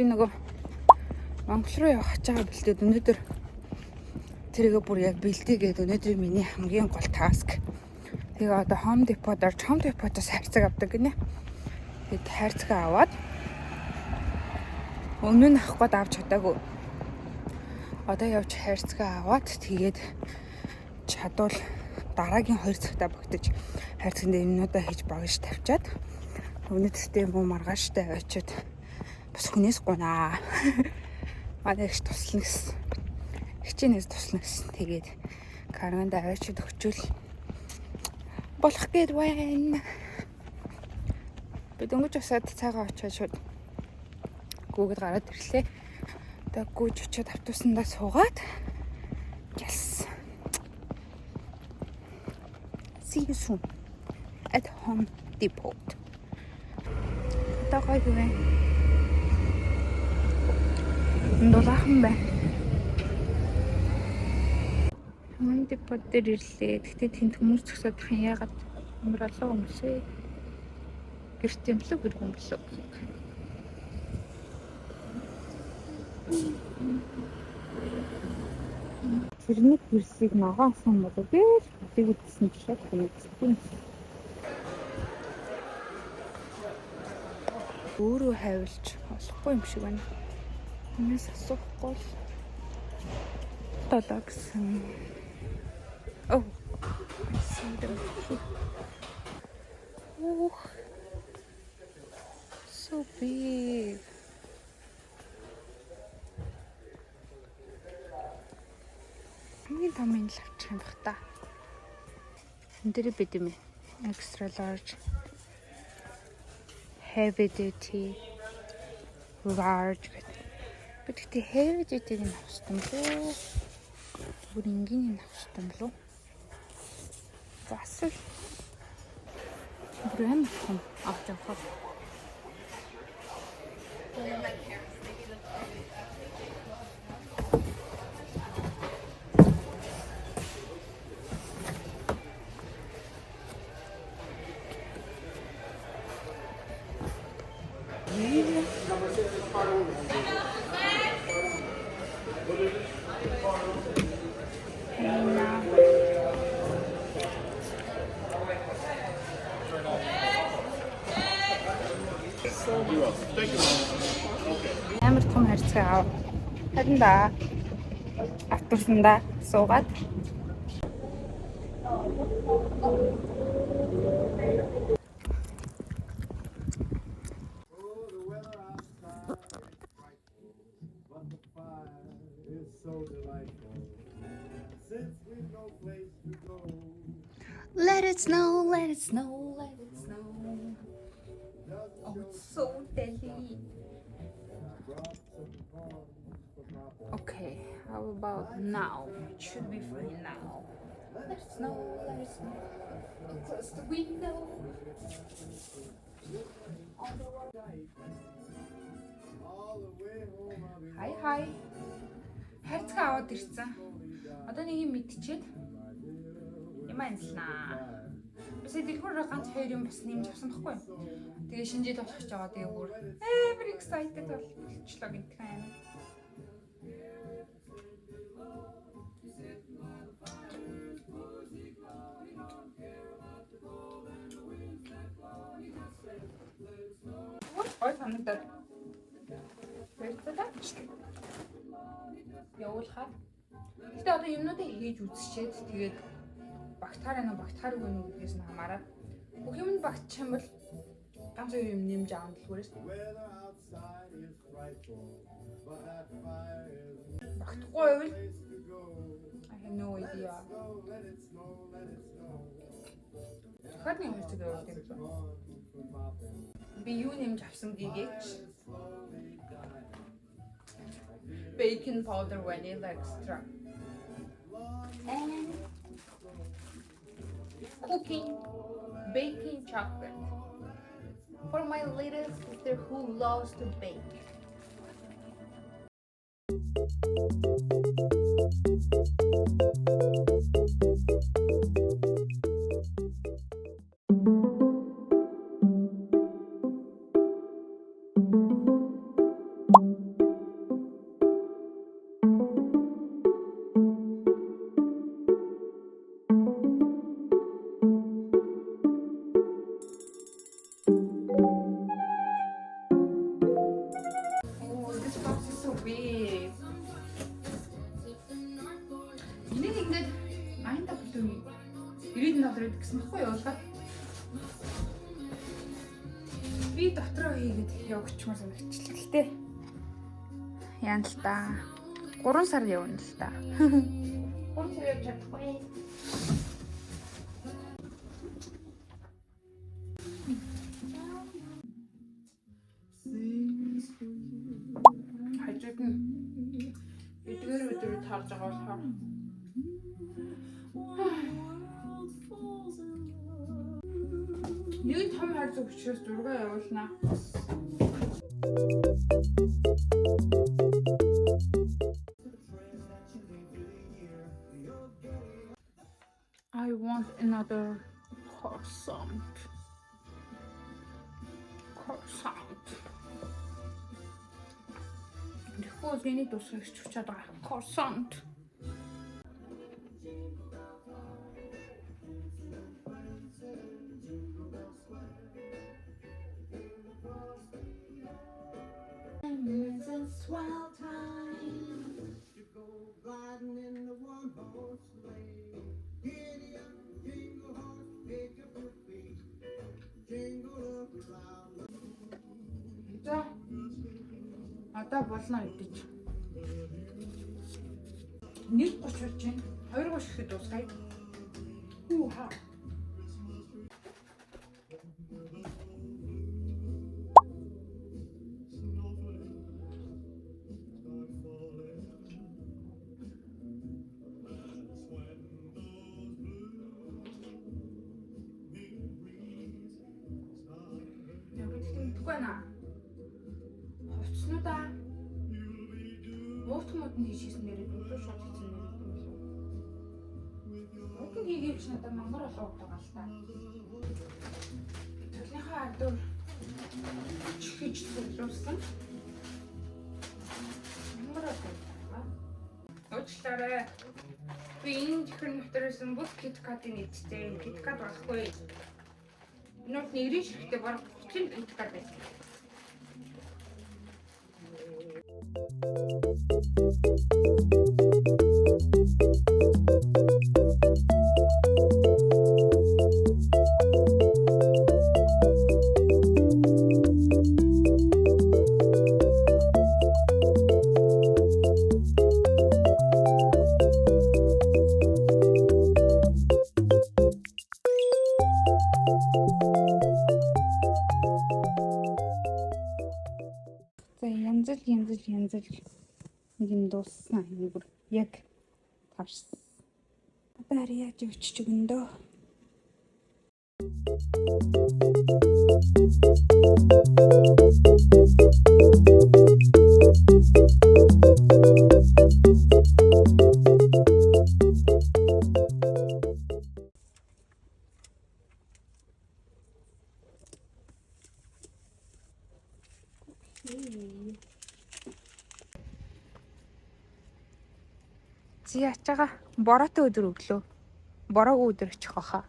би нөгөө Монгол руу явах гэж байгаа бэлдээд өнөөдөр тэрийгээ бүр яг бэлдээгээд өнөөдөр миний хамгийн гол таск. Тэгээ одоо Home Depot-оос хайрцаг авдаг гинэ. Тэгээд хайрцаг аваад өмнө нь авах гээд авч чадаагүй. Одоо явж хайрцаг аваад тэгээд чадвал дараагийн 2 цагтаа багтаж хайрцагт юмнуудаа хийж багаж тавьчаад өнөөдөртөө муу маргааштай очиод бас хүнээс гунаа. Манайш туслана гэсэн. Хичээнээс туслана гэсэн. Тэгээд карганд аваачид өгчүүл болох гээд байна. Би дөнгөж усаад цайгаа очиад шууд гүүгэд гараад ирлээ. Одоо гүүж очиод автобусандаа суугаад yes. See you soon at Home Depot. Одоо гоё байна. Ndolaaхан байна. Home Depot дээр ирлээ. Тэгтээ тэнд хүмүүс зөксөд тахын ягаад амар олон хүмүүс ээ. Гэрт юм лөө гэр хүмүүс лөө. Тэрний хөрсийг ногоонсон болоо гэж битэг үтсэн чинь хүмүүс. Өөрөө хайвалж болохгүй юм шиг байна. Хүмүүс асуухгүй л одоо гэсэн. Oh. Oh. So big. Хамгийн томын л авчих юм бах та. Энд дээр бид юм extra large. Heavy duty, large гэдэг. Би тэгтээ heavy duty-г нь авсан лөө. Бүр ингийн нь авсан лөө. Бас л брэнд хом авч явах. Амар том харьцаа аав. Харинда автобусанда суугаад Let it snow, let it snow, let it snow. Oh, it's so deli. Okay, how about now? It should be free now. Let it snow, let it snow. Close the window. Hi, hi. Хайрцаг аваад ирсэн. Одоо нэг юм мэдчихээд юм анслаа. Бисээ дэлгүүрээр ганц 2 юм бас нэмж авсан байхгүй юу? Тэгээ шинэ жил болох гэж байгаа. Тэгээ бүр амар excited болчихлоо гэнтхэн амар. Ой санагдаад. Баярлалаа. Явуулахаа. Гэтэ одоо юмнуудыг хийж үзчихээд тэгээд багтахаар үгүй гэдгээс нь хамаараад бүх юм нь багтчих юм бол ганц юм нэмж аавн дэлгүүрээс багтахгүй байвал I have no idea. Хатны хэсэг явуулдаг юм. Би юу нэмж авсан гэгээч baking powder vanilla extract and baking chocolate for my little sister who loves to bake. би. Энийг ингээд 85 төгрөг 90 доллар гэсэн байхгүй юу? Би дотроо хийгээд явуулчмаар санагчлаа. Гэтэ яана л та. 3 сар явна л та. 3 сар явж чадахгүй. Хажууд нь эдгээр өдөр тарж байгаа болохоор нэг том хайр зүг учраас зургаа явуулнаа. I want another croissant. Тэгэхгүй миний тусгай чучаад байгаа. Croissant. It's a swell time to go gliding in the one-horse sleigh. Giddy up, jingle horse, pick up your feet, jingle up around. За. Одоо болно мэдээж. 1:30 болж байна. 2:30 гэхэд дуусгая. Хүү хаа. Хувцснуудаа муутмууд нь хийшсэн нэрээд өглөө шууд хийсэн нэрээд юм шүү. Өглөө хийгээвч надад мангар болоо байгаа л та. Төлийнхаа ардуур чихэж төлөвлөсөн. Мангар болоо байгаа. Уучлаарай. Би энэ чихэр нутарсан бүх KitKat-ийн эцтэй. KitKat болохгүй. Нууц нэрийн шигтэй бараг 30 KitKat байсан. янзал юм дууссан юм бүр яг тавшсан. Одоо яаж өчөж өгөндөө. Чи яачаага бороотой өдөр өглөө. Бороогүй өдөр очих واخа.